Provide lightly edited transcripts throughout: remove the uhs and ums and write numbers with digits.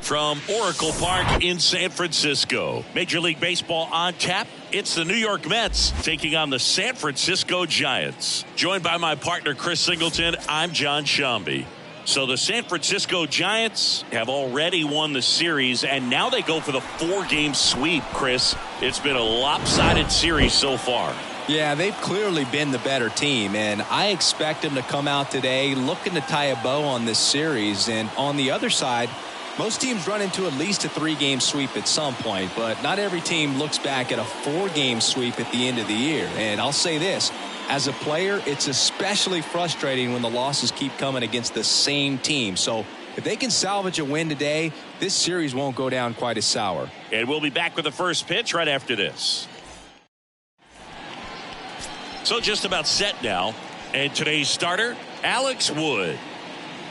From Oracle Park in San Francisco, Major League Baseball on tap. It's the New York Mets taking on the San Francisco Giants. Joined by my partner, Chris Singleton, I'm John Shambi. So the San Francisco Giants have already won the series, and now they go for the 4-game sweep, Chris. It's been a lopsided series so far. Yeah, they've clearly been the better team, and I expect them to come out today looking to tie a bow on this series. And on the other side, most teams run into at least a 3-game sweep at some point, but not every team looks back at a 4-game sweep at the end of the year. And I'll say this, as a player, it's especially frustrating when the losses keep coming against the same team. So if they can salvage a win today, this series won't go down quite as sour. And we'll be back with the first pitch right after this. So just about set now. And today's starter, Alex Wood.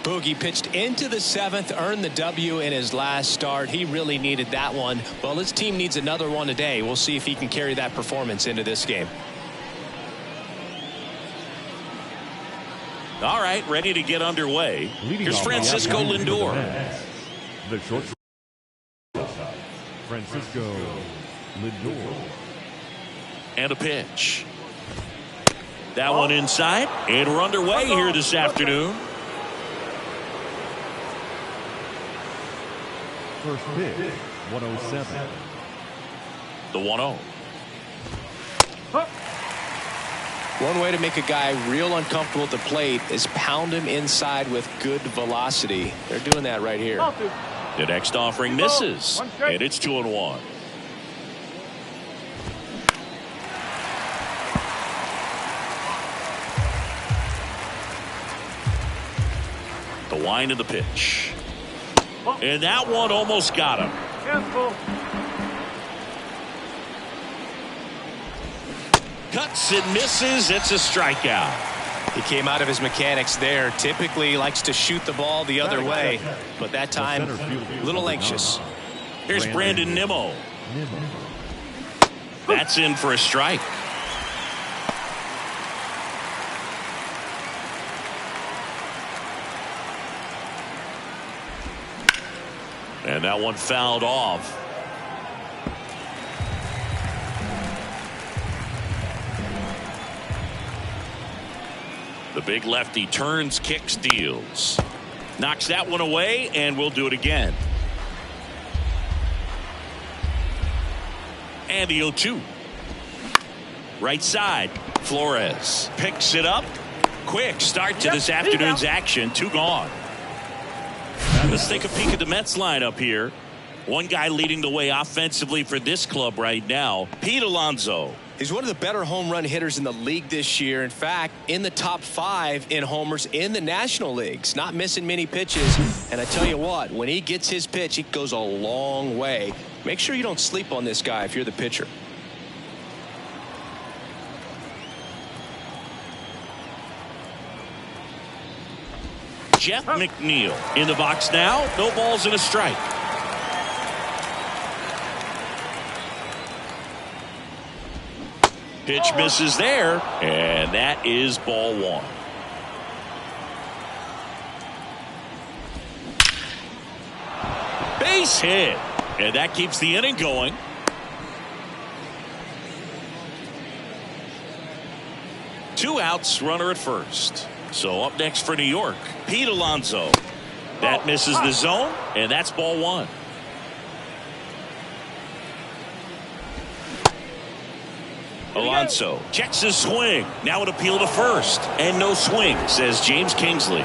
Boogie pitched into the 7th, earned the W in his last start. He really needed that one. Well, his team needs another one today. We'll see if he can carry that performance into this game. All right, ready to get underway. Here's Francisco Lindor. The short Francisco Lindor. And a pitch. That one inside, and we're underway here this afternoon. First pitch, 107. The 1-0. One way to make a guy real uncomfortable at the plate is pound him inside with good velocity. They're doing that right here. The next offering misses, and it's 2-1. The wind of the pitch. And that one almost got him. Cuts and misses. It's a strikeout. He came out of his mechanics there. Typically likes to shoot the ball the other way, but that time a little anxious. Here's Brandon Nimmo. That's in for a strike. And that one fouled off. The big lefty turns, kicks, deals. Knocks that one away, and we'll do it again. And the 0-2. Right side, Flores picks it up. Quick start to this afternoon's action. 2 gone. Let's take a peek at the Mets lineup here. One guy leading the way offensively for this club right now, Pete Alonso. He's one of the better home run hitters in the league this year. In fact, in the top 5 in homers in the National Leagues. Not missing many pitches. And I tell you what, when he gets his pitch, it goes a long way. Make sure you don't sleep on this guy if you're the pitcher. Jeff McNeil in the box now. No balls and a strike. Pitch misses there, and that is ball 1. Base hit, and that keeps the inning going. Two outs, runner at first. So up next for New York, Pete Alonso. That misses the zone, and that's ball 1. Alonso checks his swing. Now an appeal to first, and no swing, says James Kingsley.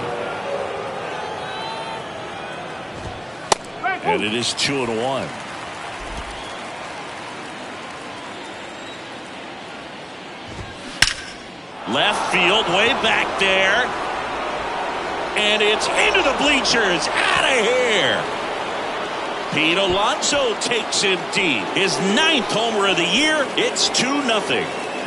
And it is 2-1. Left field, way back there. And it's into the bleachers. Out of here. Pete Alonso takes him deep. His 9th homer of the year. It's 2-0.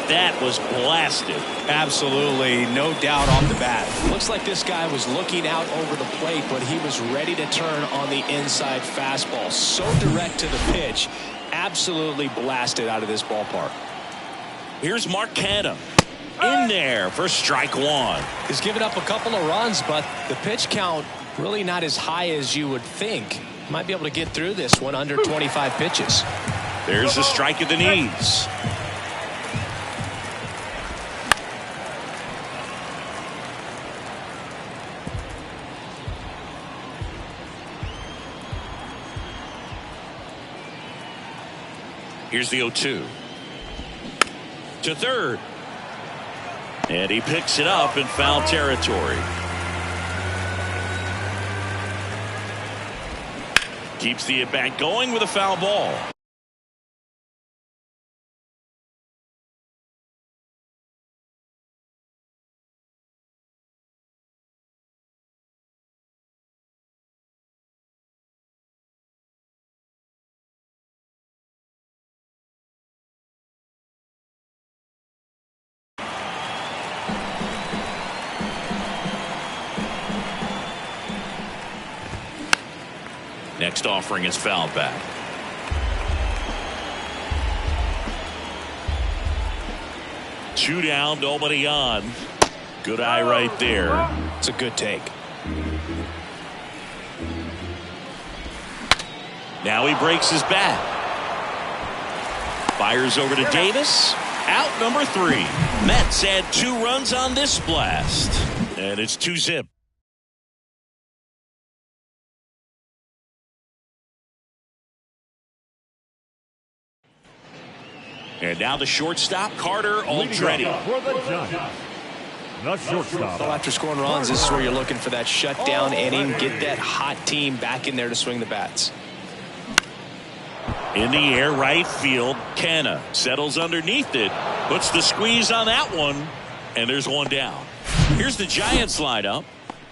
That was blasted. Absolutely, no doubt off the bat. Looks like this guy was looking out over the plate, but he was ready to turn on the inside fastball. So direct to the pitch. Absolutely blasted out of this ballpark. Here's Mark Canha. In there for strike 1. He's given up a couple of runs, but the pitch count really not as high as you would think. Might be able to get through this one under 25 pitches. There's a strike at the knees. Here's the 0-2. To third. And he picks it up in foul territory. Keeps the at-bat going with a foul ball. Next offering is fouled back. Two down, nobody on. Good eye right there. It's a good take. Now he breaks his bat. Fires over to Davis. Out number 3. Mets had 2 runs on this blast. And it's 2-zip. And now the shortstop, Carter, all ready. For the Giants, the shortstop. Well, after scoring runs, this is where you're looking for that shutdown inning. Get that hot team back in there to swing the bats. In the air, right field. Canna settles underneath it. Puts the squeeze on that one. And there's one down. Here's the Giants lineup.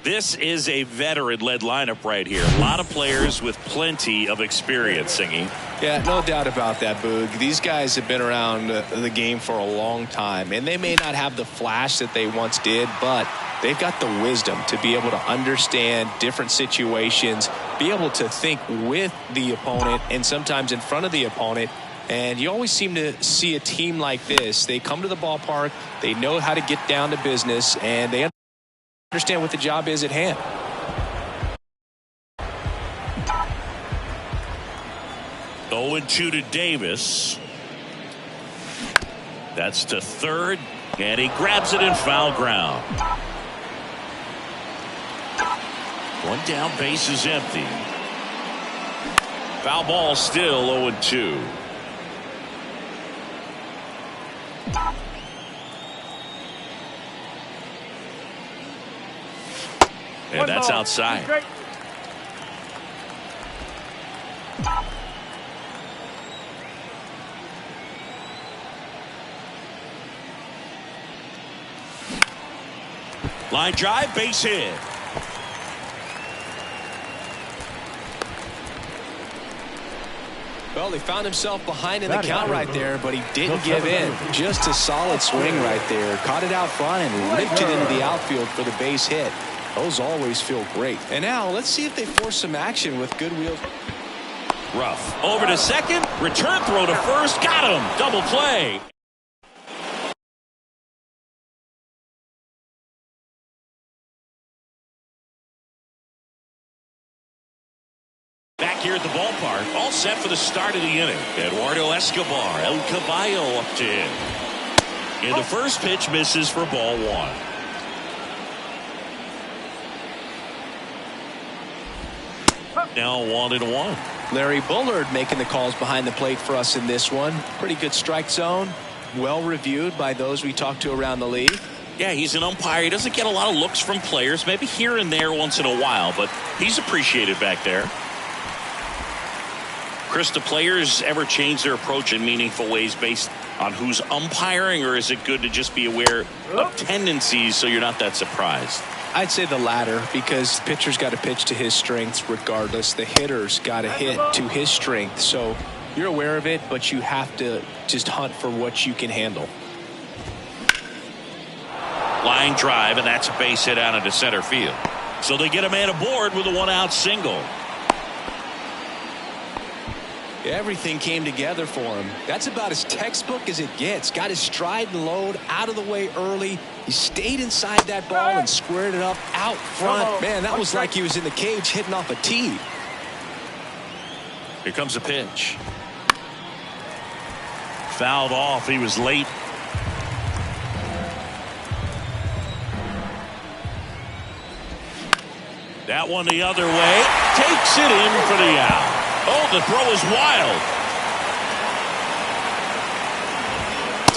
This is a veteran-led lineup right here. A lot of players with plenty of experience, Singy. Yeah, no doubt about that, Boog. These guys have been around the game for a long time, and they may not have the flash that they once did, but they've got the wisdom to be able to understand different situations, be able to think with the opponent and sometimes in front of the opponent. And you always seem to see a team like this. They come to the ballpark, they know how to get down to business, and they understand what the job is at hand. Oh, 0-2 to Davis. That's to third, and he grabs it in foul ground. One down, base is empty. Foul ball still 0-2. And that's outside. Line drive, base hit. Well, he found himself behind in the count right there, but he didn't give in. Just a solid swing right there. Caught it out front and lifted into the outfield for the base hit. Those always feel great. And now let's see if they force some action with good wheels. Rough. Over to second. Return throw to first. Got him. Double play. Back here at the ballpark, all set for the start of the inning. Eduardo Escobar, El Caballo up to him. And the first pitch misses for ball 1. Now 1-1. Larry Bullard making the calls behind the plate for us in this one. Pretty good strike zone. Well reviewed by those we talked to around the league. Yeah, he's an umpire. He doesn't get a lot of looks from players, maybe here and there once in a while, but he's appreciated back there. Chris, do players ever change their approach in meaningful ways based on who's umpiring, or is it good to just be aware of tendencies so you're not that surprised? I'd say the latter, because the pitcher's got to pitch to his strengths regardless. The hitter's got to hit to his strength. So you're aware of it, but you have to just hunt for what you can handle. Line drive, and that's a base hit out into center field. So they get a man aboard with a 1-out single. Everything came together for him. That's about as textbook as it gets. Got his stride and load out of the way early. He stayed inside that ball and squared it up out front. Man, that was like he was in the cage hitting off a tee. Here comes a pitch. Fouled off. He was late. That one the other way. Takes it in for the out. Oh, the throw is wild.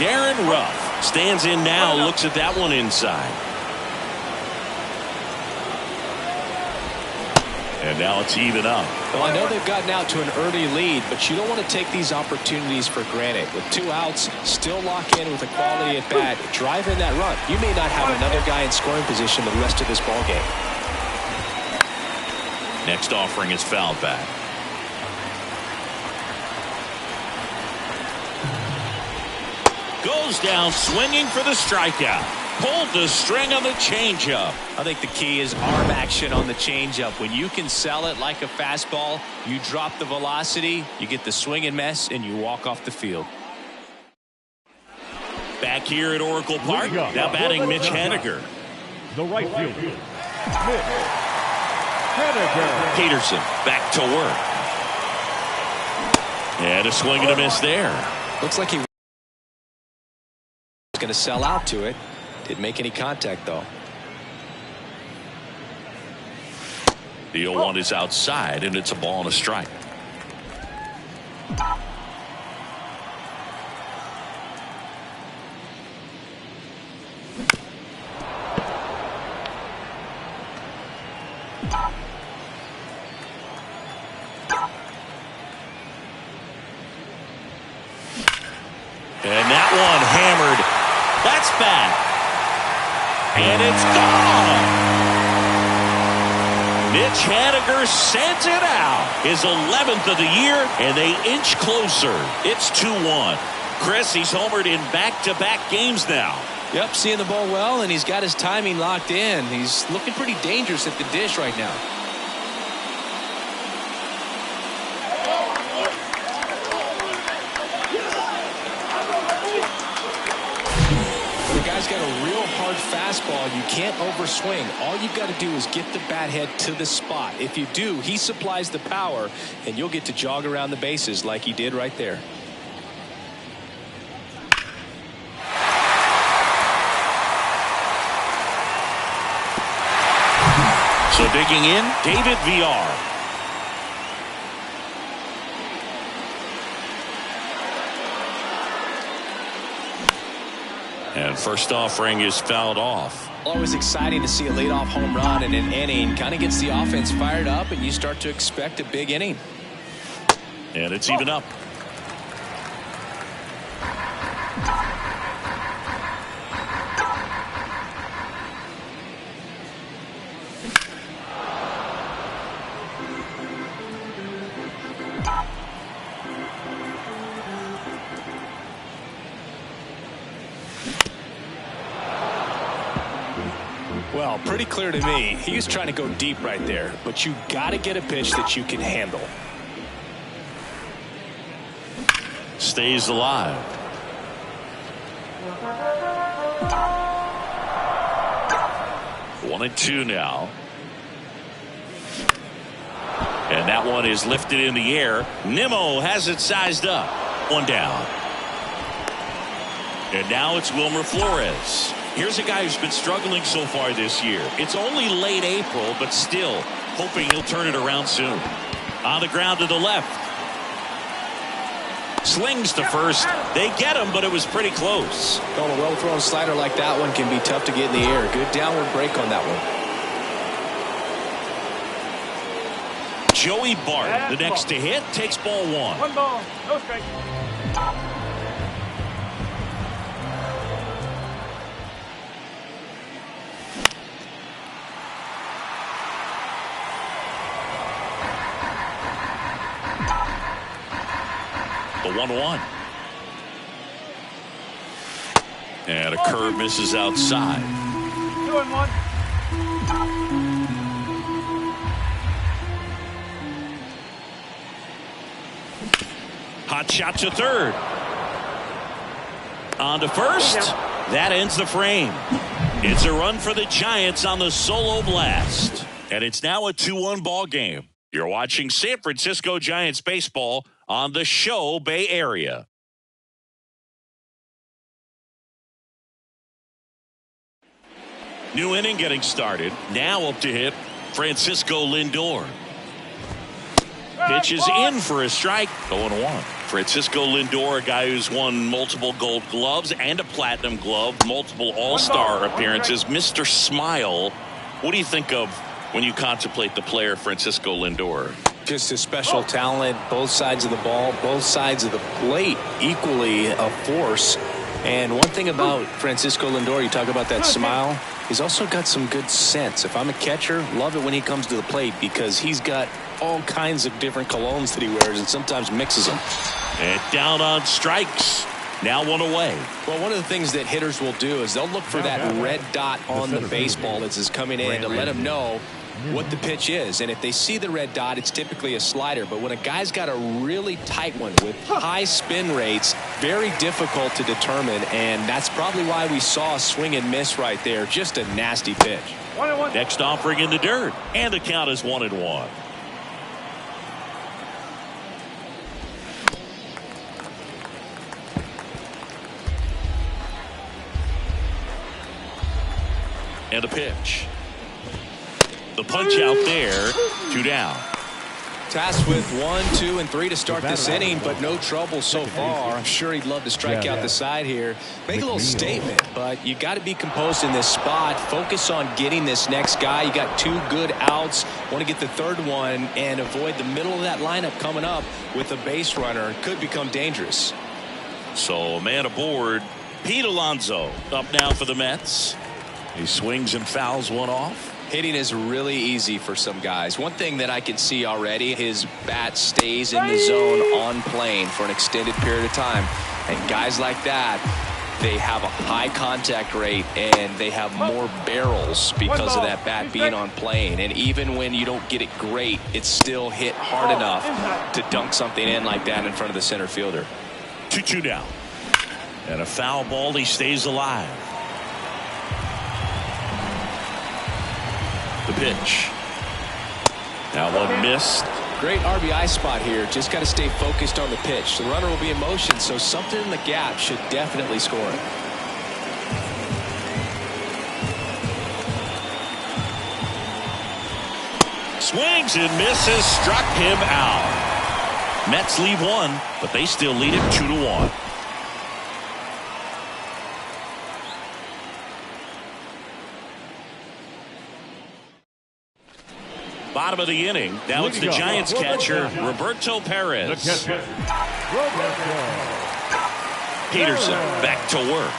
Darren Ruff Stands in now, looks at that one inside. And now it's even up. Well, I know they've gotten out to an early lead, but you don't want to take these opportunities for granted. With 2 outs, still lock in with a quality at bat, drive in that run. You may not have another guy in scoring position the rest of this ball game. Next offering is fouled back. Goes down swinging for the strikeout. Pulled the string on the changeup. I think the key is arm action on the changeup. When you can sell it like a fastball, you drop the velocity, you get the swing and miss, and you walk off the field. Back here at Oracle Park, now batting Mitch Haniger. The right fielder, Mitch Haniger. Peterson back to work. And a swing and a miss there. Looks like he was going to sell out to it. Didn't make any contact, though. The 0-1 is outside, and it's a ball and a strike. And that one hammered. That's back. And it's gone. Mitch Haniger sends it out. His 11th of the year, and they inch closer. It's 2-1. Chris, he's homered in back-to-back games now. Yep, seeing the ball well, and he's got his timing locked in. He's looking pretty dangerous at the dish right now. Got a real hard fastball. You can't overswing. All you've got to do is get the bat head to the spot. If you do, he supplies the power, and you'll get to jog around the bases like he did right there. So digging in, David Villar. And first offering is fouled off. Always exciting to see a leadoff home run in an inning. Kind of gets the offense fired up, and you start to expect a big inning. And it's even up. Well, pretty clear to me, he was trying to go deep right there, but you got to get a pitch that you can handle. Stays alive. One and two now. And that one is lifted in the air. Nimmo has it sized up. One down. And now it's Wilmer Flores. Here's a guy who's been struggling so far this year. It's only late April, but still hoping he'll turn it around soon. On the ground to the left. Slings to first. They get him, but it was pretty close. On a well-thrown slider like that one can be tough to get in the air. Good downward break on that one. Joey Bart, the next to hit, takes ball one. 1 ball, no strike. The 1-1. And a curve misses outside. 2-1. Hot shot to third. On to first. That ends the frame. It's a run for the Giants on the solo blast. And it's now a 2-1 ball game. You're watching San Francisco Giants baseball on the Show Bay Area. New inning getting started. Now up to hit Francisco Lindor. Pitch is in for a strike. 0-1. Francisco Lindor, a guy who's won multiple Gold Gloves and a Platinum Glove, multiple All-Star appearances. Mr. Smile, what do you think of when you contemplate the player Francisco Lindor? Just a special talent, both sides of the ball, both sides of the plate, equally a force. And one thing about Francisco Lindor, you talk about that smile, he's also got some good sense. If I'm a catcher, love it when he comes to the plate because he's got all kinds of different colognes that he wears and sometimes mixes them. And down on strikes. Now one away. Well, one of the things that hitters will do is they'll look for that red dot on the baseball as it's coming in to let them know what the pitch is. And if they see the red dot, it's typically a slider. But when a guy's got a really tight one with high spin rates, very difficult to determine. And that's probably why we saw a swing and miss right there. Just a nasty pitch. Next offering in the dirt. And the count is 1-1. And a pitch. The punch out there. 2 down. Tasked with 1, 2, and 3 to start this inning, but no trouble so far. I'm sure he'd love to strike out the side here. Make a little statement, but you got to be composed in this spot. Focus on getting this next guy. You got 2 good outs. Want to get the third one and avoid the middle of that lineup coming up with a base runner. Could become dangerous. So a man aboard. Pete Alonso up now for the Mets. He swings and fouls one off. Hitting is really easy for some guys. One thing that I can see already, his bat stays in the zone on plane for an extended period of time. And guys like that, they have a high contact rate and they have more barrels because of that bat being on plane. And even when you don't get it great, it's still hit hard enough to dunk something in like that in front of the center fielder. 2-2 down. And a foul ball. He stays alive. The pitch. Now one missed. Great RBI spot here. Just got to stay focused on the pitch. The runner will be in motion, so something in the gap should definitely score it. Swings and misses. Struck him out. Mets leave 1, but they still lead it 2-1. Bottom of the inning. Now it's the Giants catcher, Roberto Perez. Peterson back to work.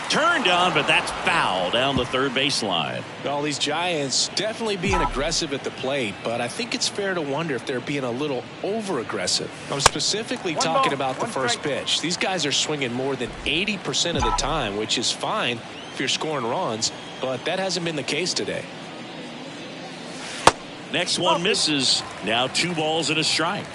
Turned on, but that's foul down the third baseline. Well, these Giants definitely being aggressive at the plate, but I think it's fair to wonder if they're being a little over-aggressive. I'm specifically talking about the first pitch. These guys are swinging more than 80% of the time, which is fine if you're scoring runs, but that hasn't been the case today. Next one misses. Now 2 balls and a strike.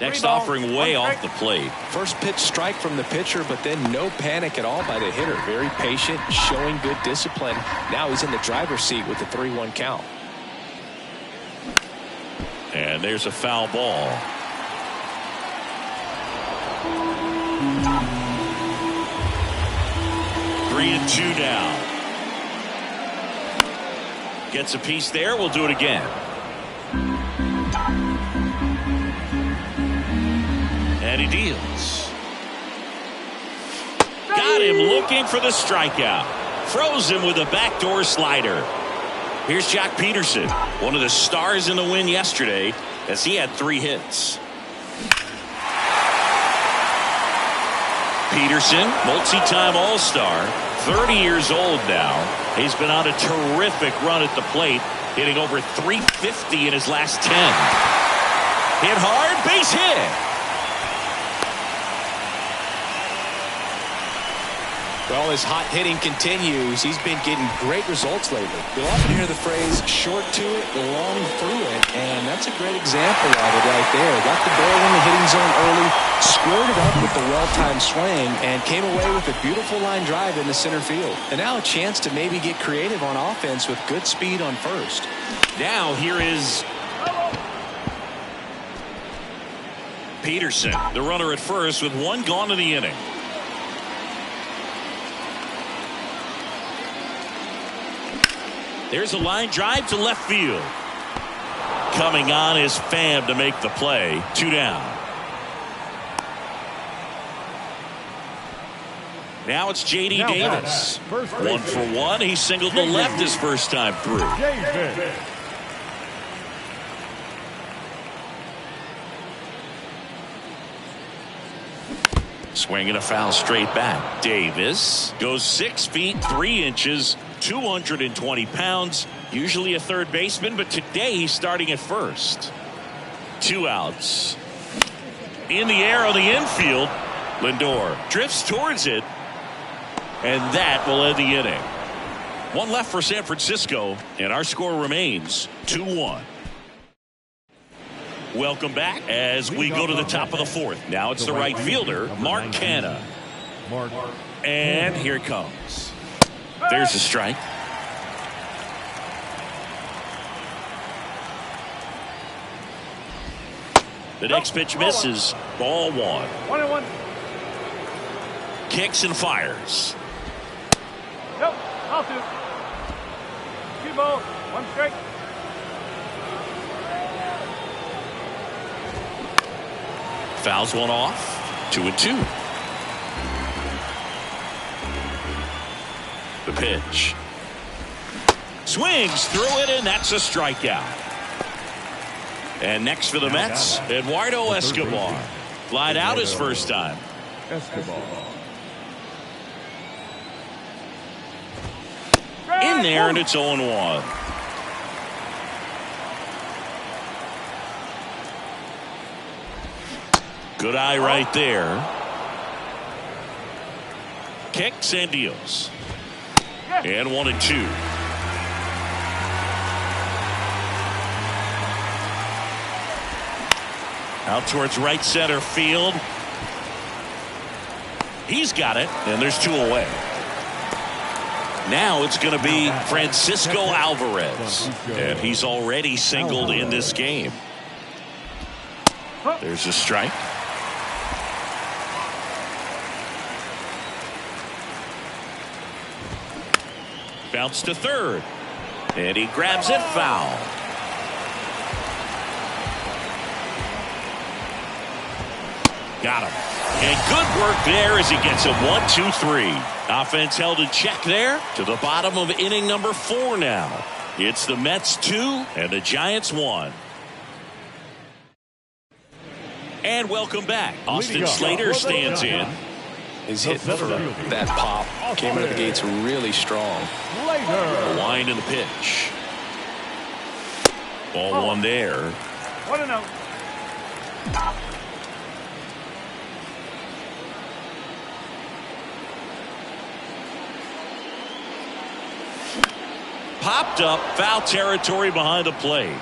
Next offering way off the plate. First pitch strike from the pitcher, but then no panic at all by the hitter. Very patient, showing good discipline. Now he's in the driver's seat with the 3-1 count. And there's a foul ball. Three and 2 now. Gets a piece there. We'll do it again. And he deals. Got him looking for the strikeout. Froze him with a backdoor slider. Here's Jock Peterson, one of the stars in the win yesterday, as he had 3 hits. Peterson, multi-time All-Star, 30 years old now. He's been on a terrific run at the plate, hitting over 350 in his last 10. Hit hard, base hit. Well, as hot hitting continues, he's been getting great results lately. You'll often hear the phrase, short to it, long through it, and that's a great example of it right there. Got the ball in the hitting zone early, squared it up with the well-timed swing, and came away with a beautiful line drive in the center field. And now a chance to maybe get creative on offense with good speed on first. Now here is Peterson, the runner at first with 1 gone in the inning. There's a line drive to left field. Coming on is Pham to make the play. 2 down. Now it's J.D. Davis. 1 for 1. He singled to left his first time through. Davis. Swinging a foul straight back. Davis goes 6 feet 3 inches, 220 pounds. Usually a third baseman, but today he's starting at first. 2 outs. In the air on the infield. Lindor drifts towards it. And that will end the inning. 1 left for San Francisco, and our score remains 2-1. Welcome back as we go to the top of the 4th. Now it's the right fielder, Mark Canha. And here it comes. There's a strike. The next pitch misses. Ball 1. 1-1. Kicks and fires. Nope. I'll do. 2 balls. 1 strike. Fouls one off. 2-2. The pitch. Swings through it, and that's a strikeout. And next for the Mets, Eduardo Escobar. Flied out his first time. Escobar. In there, and it's 0-1. Good eye right there. Kicks and deals. And 1-2. Out towards right center field. He's got it, and there's 2 away. Now it's going to be Francisco Alvarez, and he's already singled in this game. There's a strike. Bounce to third, and he grabs it foul. Got him. And good work there as he gets him 1-2-3. Offense held in check there to the bottom of inning number 4 now. It's the Mets 2 and the Giants 1. And welcome back. Austin Slater stands in. His hit for that pop came out of the gates really strong. The wind and the pitch. Ball 1 there. 1-0. Popped up, foul territory behind the plate.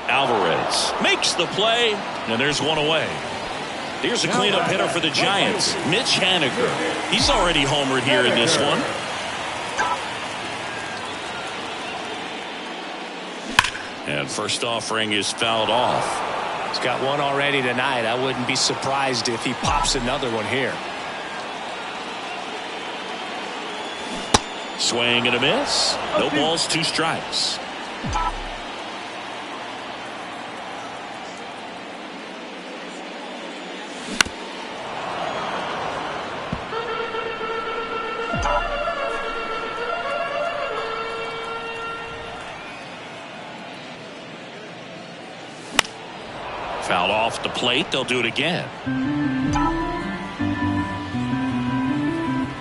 Alvarez makes the play, and there's 1 away. Here's a cleanup hitter for the Giants, Mitch Haniger. He's already homered here in this one. And first offering is fouled off. He's got 1 already tonight. I wouldn't be surprised if he pops another one here. Swing and a miss. No balls, 2 strikes. Fouled off the plate. They'll do it again.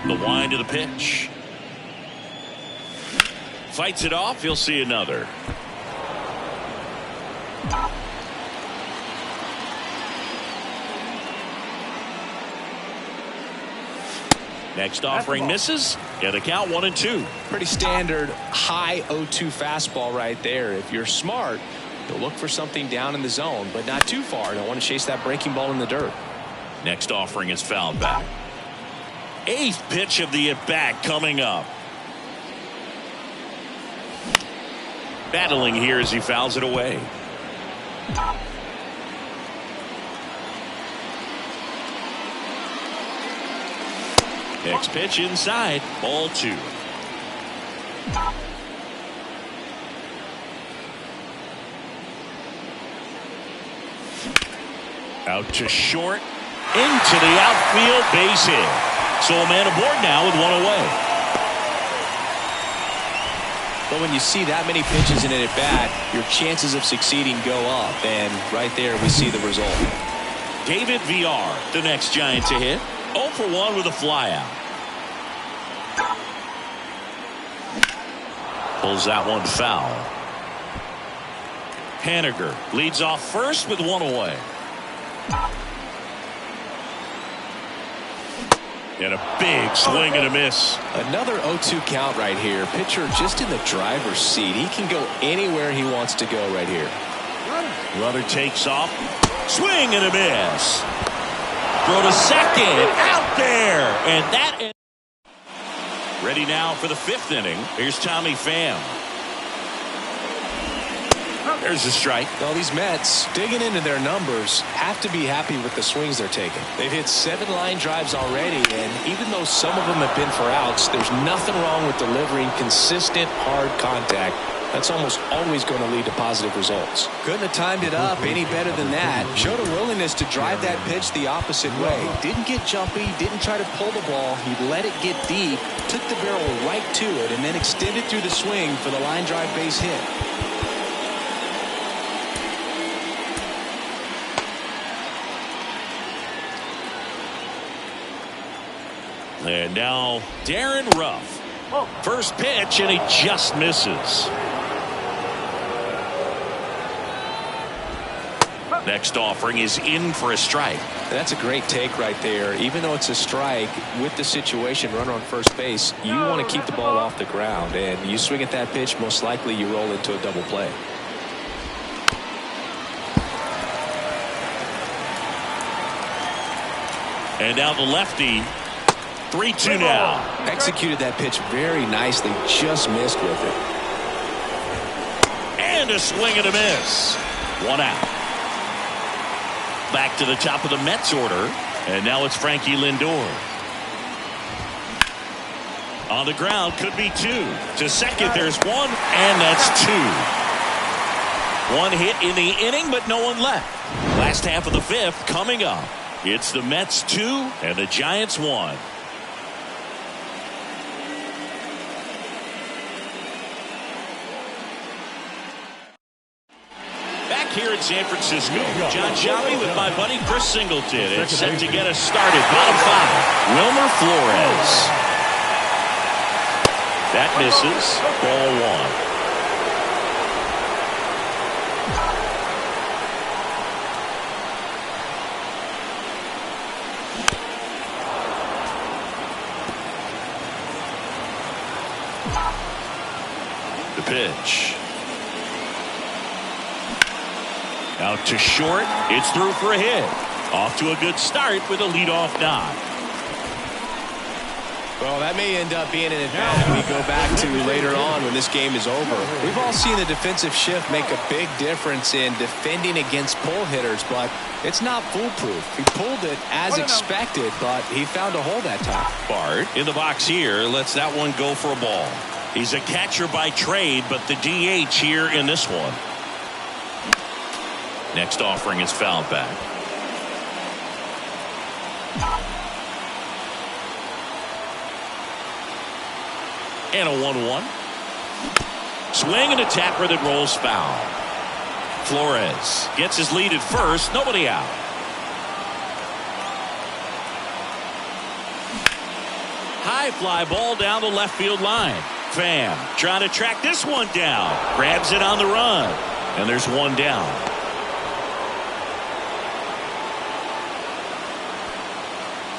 The wind of the pitch. Fights it off. He'll see another. Next offering misses. Yeah, the count 1-2. Pretty standard high 0-2 fastball right there. If you're smart, you'll look for something down in the zone, but not too far. Don't want to chase that breaking ball in the dirt. Next offering is fouled back. 8th pitch of the at-bat coming up. Battling here as he fouls it away. Next pitch inside. Ball 2. Out to short. Into the outfield, base hit. So a man aboard now with one away. But when you see that many pitches in an at-bat, your chances of succeeding go up. And right there we see the result. David VR, the next Giant to hit. 0 for 1 with a flyout. Pulls that one foul. Haniger leads off first with one away. And a big swing and a miss. Another 0-2 count right here. Pitcher just in the driver's seat. He can go anywhere he wants to go right here. Runner takes off. Swing and a miss. Throw to second. Out there. And that. Ready now for the 5th inning. Here's Tommy Pham. There's a strike. Well, these Mets, digging into their numbers, have to be happy with the swings they're taking. They've hit 7 line drives already, and even though some of them have been for outs, there's nothing wrong with delivering consistent, hard contact. That's almost always going to lead to positive results. Couldn't have timed it up any better than that. Showed a willingness to drive that pitch the opposite way. Didn't get jumpy, didn't try to pull the ball. He let it get deep, took the barrel right to it, and then extended through the swing for the line drive base hit. And now Darren Ruff. First pitch, and he just misses. Next offering is in for a strike. That's a great take right there. Even though it's a strike, with the situation, runner on first base, you want to keep the ball off the ground. And you swing at that pitch, most likely you roll into a double play. And now the lefty. 3-2 now. Executed that pitch very nicely, just missed with it. And a swing and a miss. 1 out. Back to the top of the Mets order. And now it's Frankie Lindor. On the ground, could be 2. To second, there's 1, and that's 2. 1 hit in the inning, but no one left. Last half of the 5th coming up. It's the Mets 2 and the Giants 1. Here in San Francisco, John Shabby with my buddy Chris Singleton. It's set to get us started. Bottom 5, Wilmer Flores. That misses. Ball 1. The pitch. Out to short. It's through for a hit. Off to a good start with a leadoff knock. Well, that may end up being an advantage we go back to later on when this game is over. We've all seen the defensive shift make a big difference in defending against pull hitters, but it's not foolproof. He pulled it as expected, but he found a hole that time. Bart in the box here lets that one go for a ball. He's a catcher by trade, but the DH here in this one. Next offering is fouled back. And a 1-1. Swing and a tapper that rolls foul. Flores gets his lead at first. Nobody out. High fly ball down the left field line. Pham trying to track this one down. Grabs it on the run. And there's 1 down.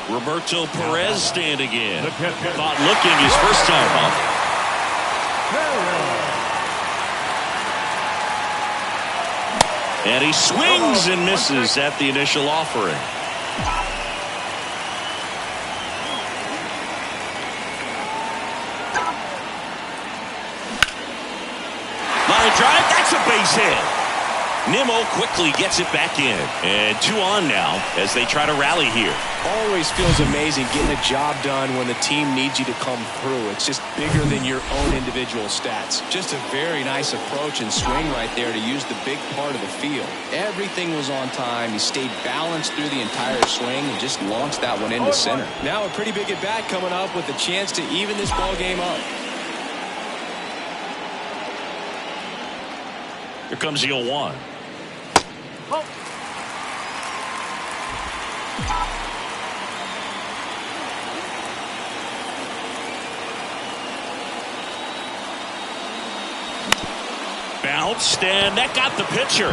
Roberto Perez standing in. Thought looking his first time up. And he swings and misses at the initial offering. Line drive, that's a base hit. Nimmo quickly gets it back in. And 2 on now as they try to rally here. Always feels amazing getting a job done when the team needs you to come through. It's just bigger than your own individual stats. Just a very nice approach and swing right there to use the big part of the field. Everything was on time. He stayed balanced through the entire swing and just launched that one into center. Now a pretty big at bat coming up with a chance to even this ball game up. Here comes the 0-1. Bounced, and that got the pitcher.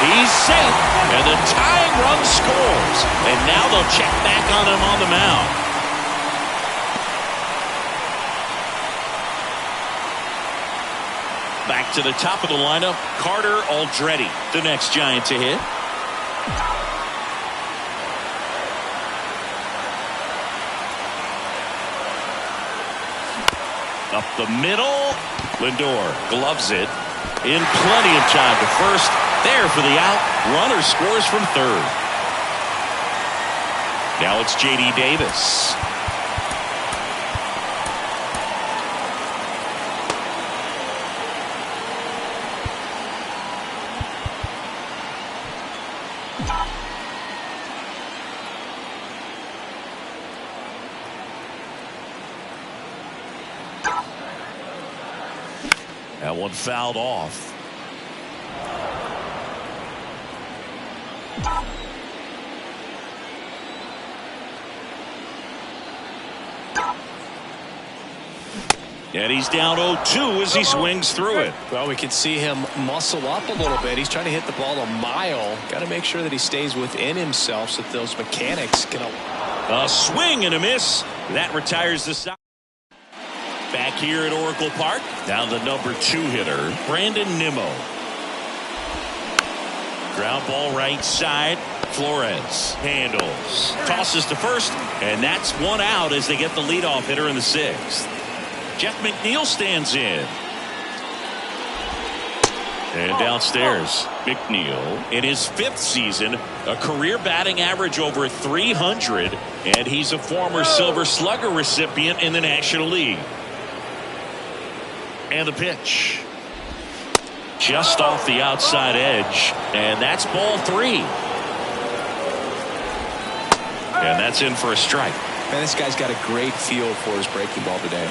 He's safe, and the tying run scores. And now they'll check back on him on the mound. Back to the top of the lineup, Carter Aldrete, the next Giant to hit. Up the middle, Lindor gloves it. In plenty of time to first. There for the out. Runner scores from third. Now it's J.D. Davis. That one fouled off. And he's down 0-2 as he swings through it. Well, we can see him muscle up a little bit. He's trying to hit the ball a mile. Got to make sure that he stays within himself so that those mechanics can. A swing and a miss. That retires the side. Back here at Oracle Park, down the number 2 hitter, Brandon Nimmo. Ground ball right side. Flores handles. Tosses to first, and that's 1 out as they get the leadoff hitter in the 6th. Jeff McNeil stands in. And downstairs, McNeil in his 5th season, a career batting average over 300, and he's a former Silver Slugger recipient in the National League. And the pitch. Just off the outside edge, and that's ball 3. And that's in for a strike. Man, this guy's got a great feel for his breaking ball today.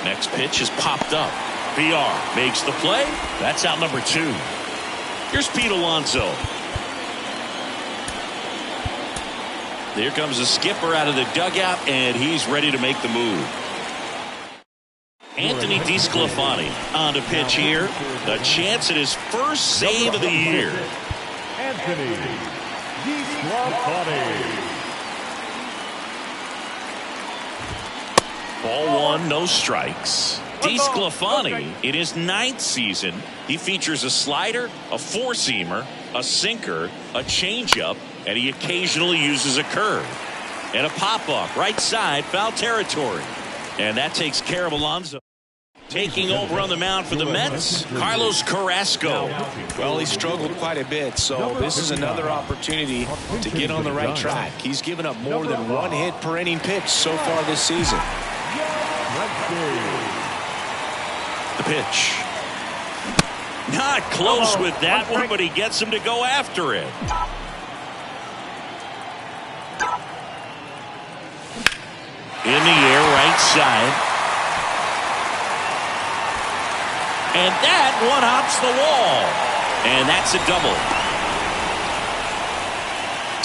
Next pitch is popped up. PR makes the play. That's out number 2. Here's Pete Alonso. Here comes the skipper out of the dugout, and he's ready to make the move. Anthony DeSclafani on to pitch here. A chance at his first save of the year. Anthony DeSclafani. Ball 1, no strikes. DeSclafani, in his 9th season, he features a slider, a 4-seamer, a sinker, a changeup, and he occasionally uses a curve. And a pop-up, right side, foul territory. And that takes care of Alonso. Taking over on the mound for the Mets, Carlos Carrasco. Well, he struggled quite a bit, so this is another opportunity to get on the right track. He's given up more than 1 hit per inning pitch so far this season. The pitch. Not close with that one, but he gets him to go after it. In the air, right side. And that one hops the wall. And that's a double.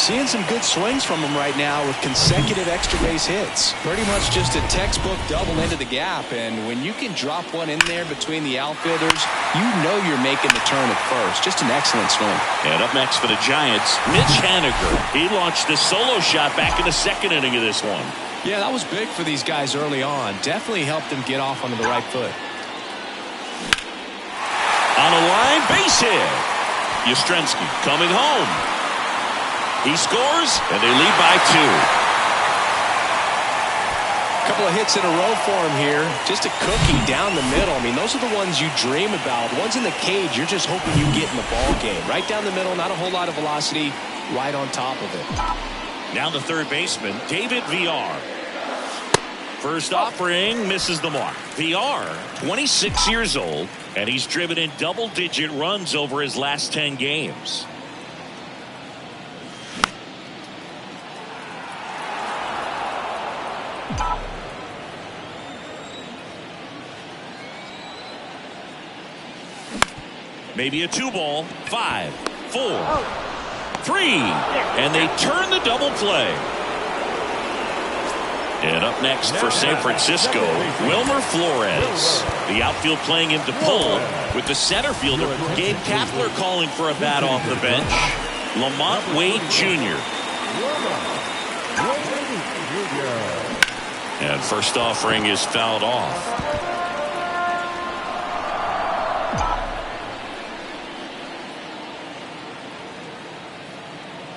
Seeing some good swings from him right now with consecutive extra base hits. Pretty much just a textbook double into the gap. And when you can drop one in there between the outfielders, you know you're making the turn at first. Just an excellent swing. And up next for the Giants, Mitch Haniger. He launched a solo shot back in the 2nd inning of this one. Yeah, that was big for these guys early on. Definitely helped them get off onto the right foot. On a line, base hit. Yastrzemski coming home. He scores, and they lead by 2. couple of hits in a row for him here. Just a cookie down the middle. I mean, those are the ones you dream about. The ones in the cage, you're just hoping you get in the ball game. Right down the middle, not a whole lot of velocity, right on top of it. Now the third baseman, David Villar. First offering misses the mark. Villar, 26 years old, and he's driven in double-digit runs over his last 10 games. Maybe a 2-ball. 5, 4, 3, and they turn the double play. And up next for San Francisco, Wilmer Flores. The outfield playing him to pull with the center fielder, Gabe Kapler, calling for a bat off the bench. Lamont Wade Jr. And first offering is fouled off.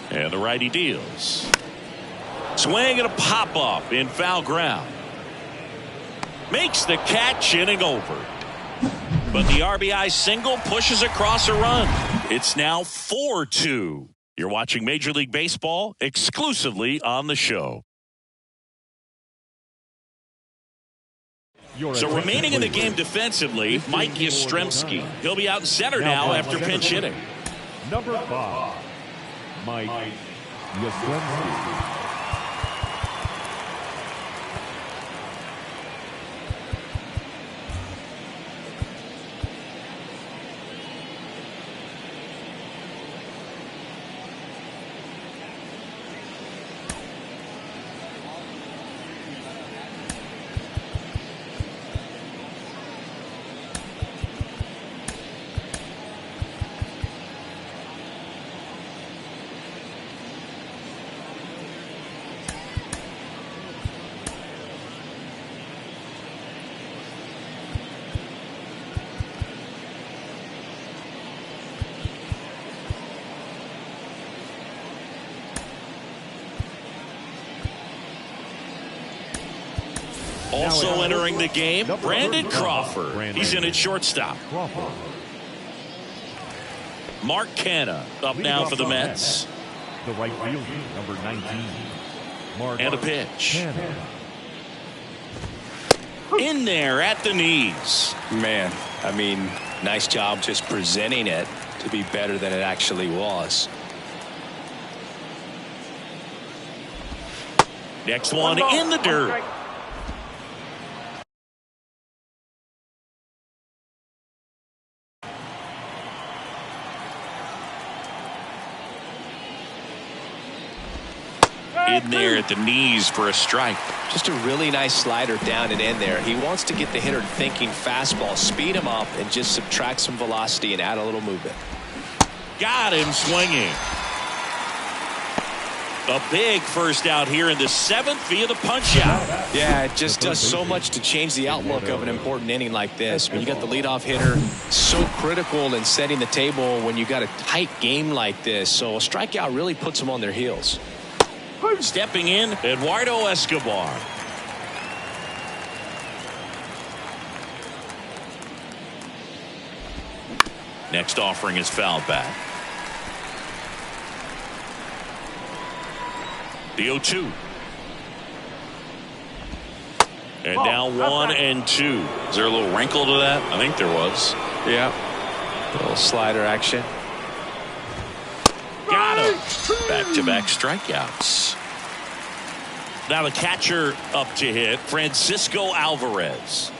And the righty deals. Swing and a pop-up in foul ground. Makes the catch, inning over. But the RBI single pushes across a run. It's now 4-2. You're watching Major League Baseball exclusively on the show. So remaining in the game defensively, Mike Yastrzemski. He'll be out in center now after pinch hitting. Number 5, Mike Yastrzemski. Also entering the game, Brandon Crawford. He's in at shortstop. Mark Canha up now for the Mets. The right fielder, number 19. And a pitch. In there at the knees. Man, I mean, nice job just presenting it to be better than it actually was. Next one in the dirt. In there at the knees for a strike. Just a really nice slider down and in there. He wants to get the hitter thinking fastball, speed him up, and just subtract some velocity and add a little movement. Got him swinging. A big first out here in the 7th via the punch out. Yeah, it just does so much to change the outlook of an important inning like this. When you got the leadoff hitter, so critical in setting the table when you got a tight game like this. So a strikeout really puts them on their heels. Stepping in, Eduardo Escobar. Next offering is fouled back. The 0-2. And now 1-2. Is there a little wrinkle to that? I think there was. Yeah. A little slider action. Got him. Back-to-back strikeouts. Now the catcher up to hit, Francisco Alvarez.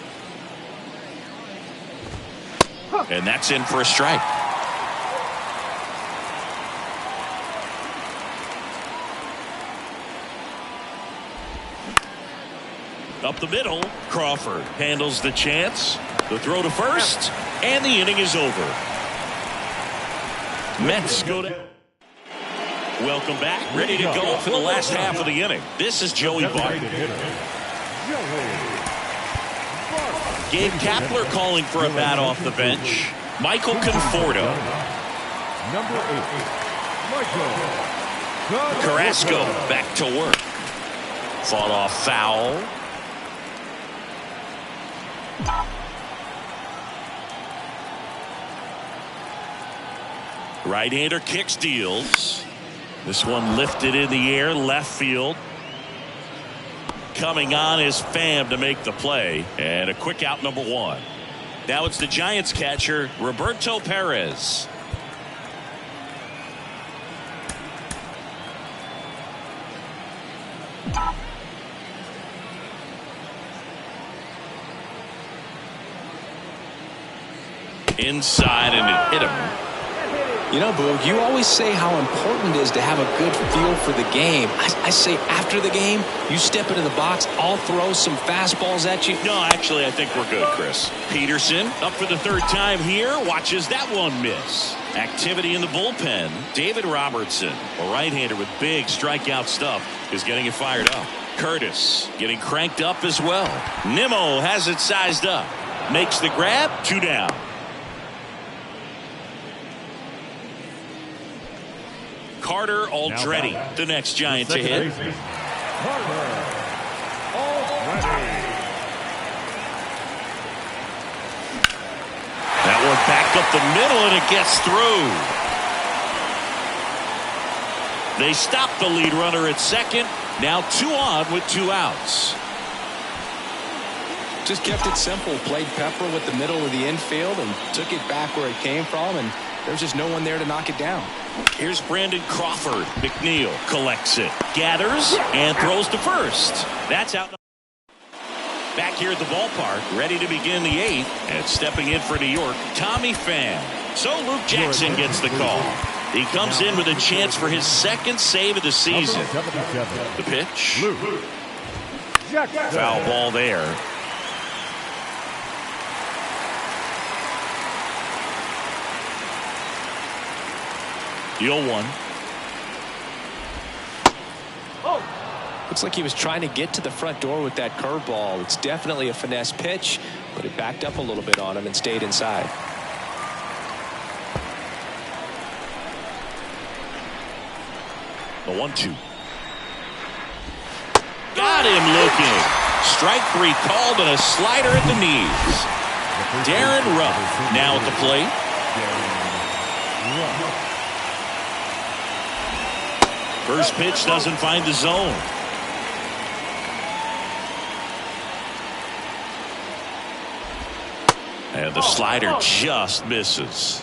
And that's in for a strike. Up the middle, Crawford handles the chance. The throw to first, and the inning is over. Mets go to... Welcome back. Ready to go for the last half of the inning. This is Joey Bart. Gabe Kapler calling for a bat off the bench. Michael Conforto. Number 8, Michael Carrasco back to work. Fought off foul. Right-hander kicks, deals. This one lifted in the air, left field. Coming on is Pham to make the play, and a quick out, number one. Now it's the Giants catcher, Roberto Perez. Inside, and it hit him. You know, Boog, you always say how important it is to have a good feel for the game. I say after the game, you step into the box, I'll throw some fastballs at you. No, actually, I think we're good, Chris. Peterson up for the third time here. Watches that one miss. Activity in the bullpen. David Robertson, a right-hander with big strikeout stuff, is getting it fired up. Curtis getting cranked up as well. Nimmo has it sized up. Makes the grab. 2 down. Carter Aldretti, the next Giant to hit. That one back up the middle, and it gets through. They stop the lead runner at second. Now 2 on with 2 outs. Just kept it simple. Played pepper with the middle of the infield and took it back where it came from, and there's just no one there to knock it down. Here's Brandon Crawford. McNeil collects it, gathers, and throws to first. That's out. Back here at the ballpark, ready to begin the 8th, and stepping in for New York, Tommy Pham. So Luke Jackson gets the call. He comes in with a chance for his 2nd save of the season. The pitch. Foul ball there. The 0-1. Looks like he was trying to get to the front door with that curveball. It's definitely a finesse pitch, but it backed up a little bit on him and stayed inside. The 1-2. Got him looking. Strike 3 called, and a slider at the knees. Darren Ruff now at the plate. First pitch doesn't find the zone. And the slider just misses.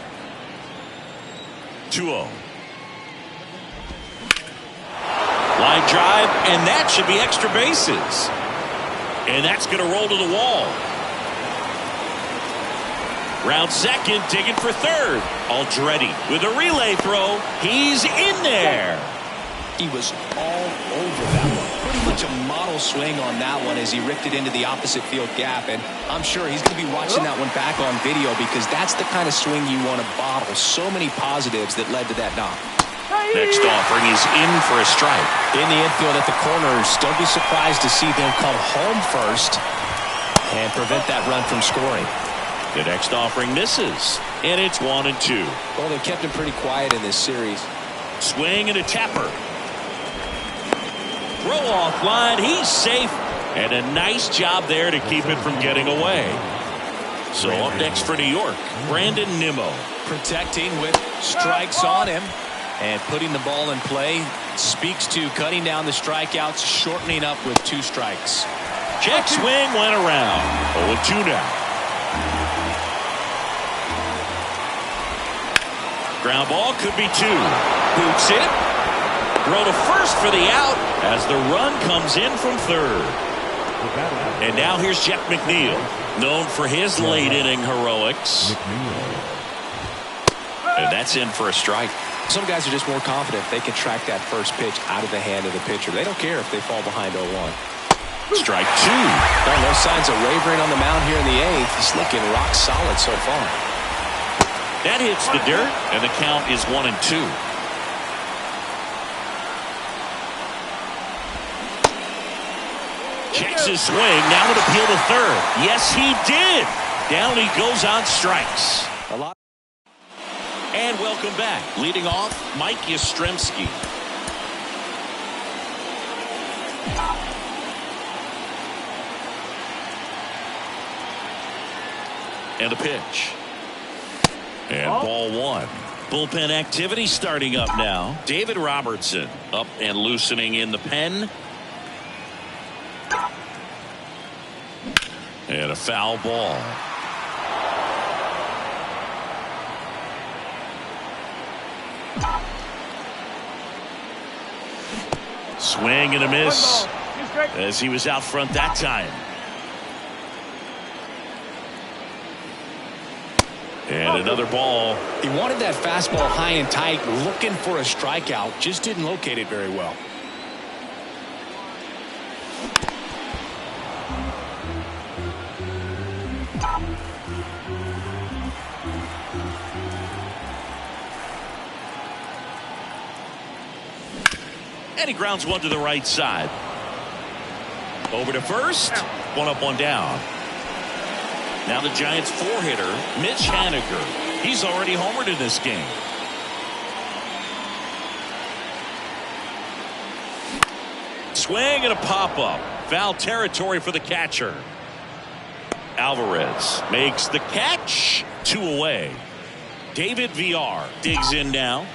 2-0. Line drive, and that should be extra bases. And that's going to roll to the wall. Round second, digging for third. Aldretti with a relay throw. He's in there. He was all over that one. Pretty much a model swing on that one as he ripped it into the opposite field gap. And I'm sure he's going to be watching that one back on video, because that's the kind of swing you want to bottle. So many positives that led to that knock. Next offering is in for a strike. In the infield at the corners, don't be surprised to see them come home first and prevent that run from scoring. The next offering misses, and it's 1-2. Well, they've kept him pretty quiet in this series. Swing and a tapper. Throw off line, he's safe, and a nice job there to keep it from getting away. So up next for New York, Brandon Nimmo. Protecting with strikes on him and putting the ball in play. Speaks to cutting down the strikeouts, shortening up with 2 strikes. Check swing went around. 0-2 now. Ground ball could be 2. Boots it. Throw to first for the out as the run comes in from third. And now here's Jeff McNeil, known for his late inning heroics. And that's in for a strike. Some guys are just more confident they can track that first pitch out of the hand of the pitcher. They don't care if they fall behind 0-1. Strike 2. No signs of wavering on the mound here in the 8th. He's looking rock solid so far. That hits the dirt, and the count is 1-2. Checks his swing, now would appeal to third. Yes, he did. Down he goes on strikes. And welcome back. Leading off, Mike Yastrzemski. And a pitch. And ball one. Bullpen activity starting up now. David Robertson up and loosening in the pen. And a foul ball. Swing and a miss as he was out front that time. And another ball. He wanted that fastball high and tight, looking for a strikeout. Just didn't locate it very well. And he grounds one to the right side. Over to first. One up, one down. Now the Giants four-hitter, Mitch Haniger. He's already homered in this game. Swing and a pop-up. Foul territory for the catcher. Alvarez makes the catch. 2 away. David VR digs in now.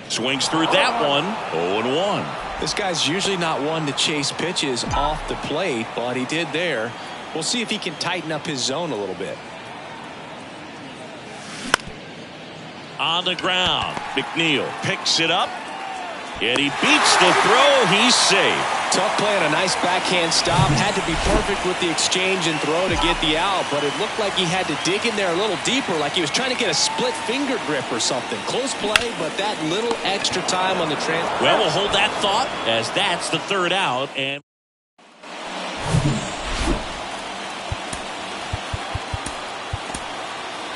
Swings through that one. 0-1. This guy's usually not one to chase pitches off the plate, but he did there. We'll see if he can tighten up his zone a little bit. On the ground, McNeil picks it up, and he beats the throw. He's safe. Tough play on a nice backhand stop. Had to be perfect with the exchange and throw to get the out, but it looked like he had to dig in there a little deeper, like he was trying to get a split finger grip or something. Close play, but that little extra time on the transfer. Well, we'll hold that thought as that's the third out. And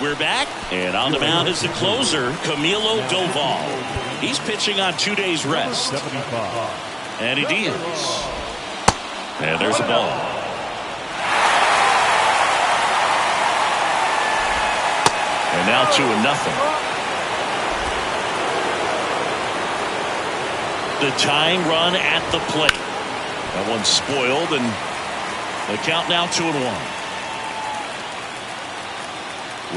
we're back, and on the mound is the closer, Camilo Doval. He's pitching on 2 days rest. 75. And he deals. And there's a ball. And now 2-0. The tying run at the plate. That one's spoiled, and the count now 2-1.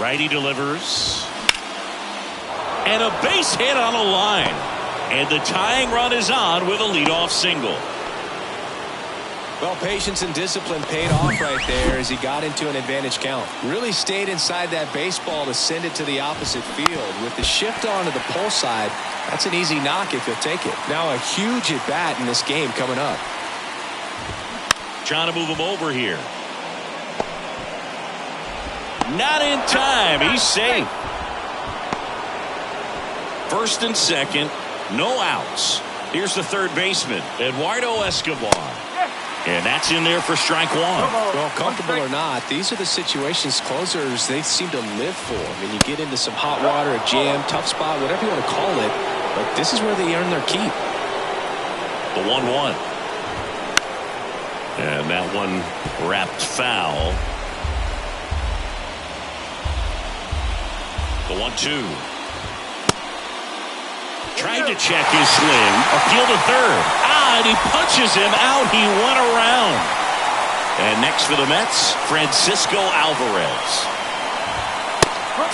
Righty delivers. And a base hit on a line. And the tying run is on with a leadoff single. Well, patience and discipline paid off right there as he got into an advantage count. Really stayed inside that baseball to send it to the opposite field. With the shift onto the pull side, that's an easy knock if you'll take it. Now a huge at bat in this game coming up. Trying to move him over here. Not in time. He's safe. First and second. No outs. Here's the third baseman, Eduardo Escobar. And that's in there for strike one. Well, comfortable or not, these are the situations closers they seem to live for. I mean, you get into some hot water, a jam, tough spot, whatever you want to call it, but this is where they earn their keep. The 1-1. And that one wrapped foul. The 1-2. Tried to check his swing. Appeal to third. And he punches him out. He went around. And next for the Mets, Francisco Alvarez.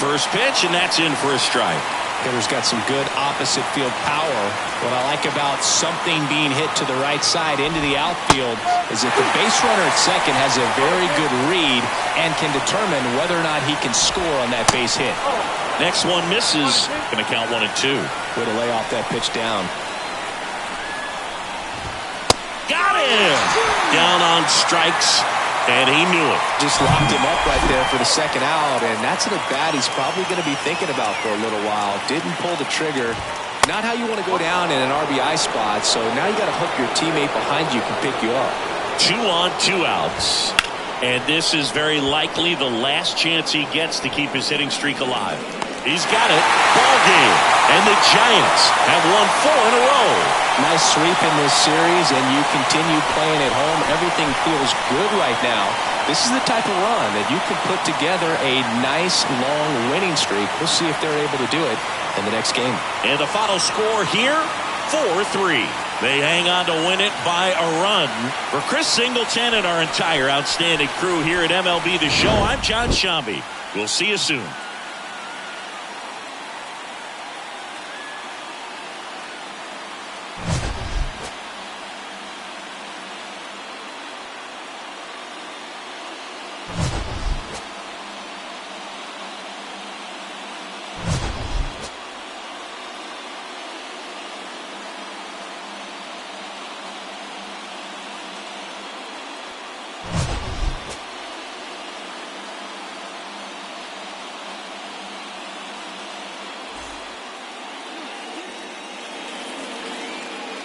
First pitch, and that's in for a strike. Hitter's got some good opposite field power. What I like about something being hit to the right side into the outfield is that the base runner at second has a very good read and can determine whether or not he can score on that base hit. Next one misses. Going to count 1-2. Way to lay off that pitch down. Got him! Down on strikes, and he knew it. Just locked him up right there for the second out, and that's an at-bat he's probably going to be thinking about for a little while. Didn't pull the trigger. Not how you want to go down in an RBI spot, so now you got to hope your teammate behind you can pick you up. 2 on, 2 outs. And this is very likely the last chance he gets to keep his hitting streak alive. He's got it. Ball game. And the Giants have won 4 in a row. Nice sweep in this series, and you continue playing at home. Everything feels good right now. This is the type of run that you can put together a nice, long winning streak. We'll see if they're able to do it in the next game. And the final score here, 4-3. They hang on to win it by a run. For Chris Singleton and our entire outstanding crew here at MLB The Show, I'm John Shambi. We'll see you soon.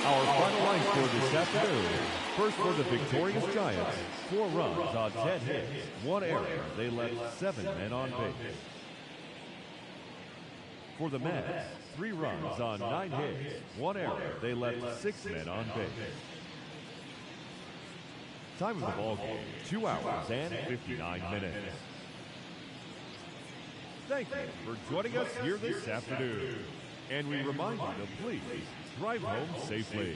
Our final line score this afternoon. First for the victorious Giants, 4 runs on 10 hits, 1 error. They left 7 men on base. For the Mets, 3 runs on 9 hits, 1 error. They left 6 men on base. Time of the ball game, 2 hours and 59 minutes. Thank you for joining us here this afternoon. And we remind you to please drive home safely.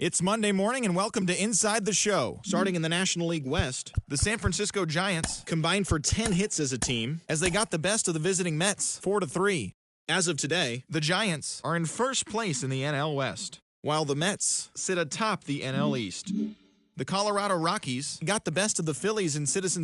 It's Monday morning and welcome to Inside the Show. Starting in the National League West, the San Francisco Giants combined for 10 hits as a team as they got the best of the visiting Mets 4-3. As of today, the Giants are in first place in the NL West, while the Mets sit atop the NL East. The Colorado Rockies got the best of the Phillies in Citizens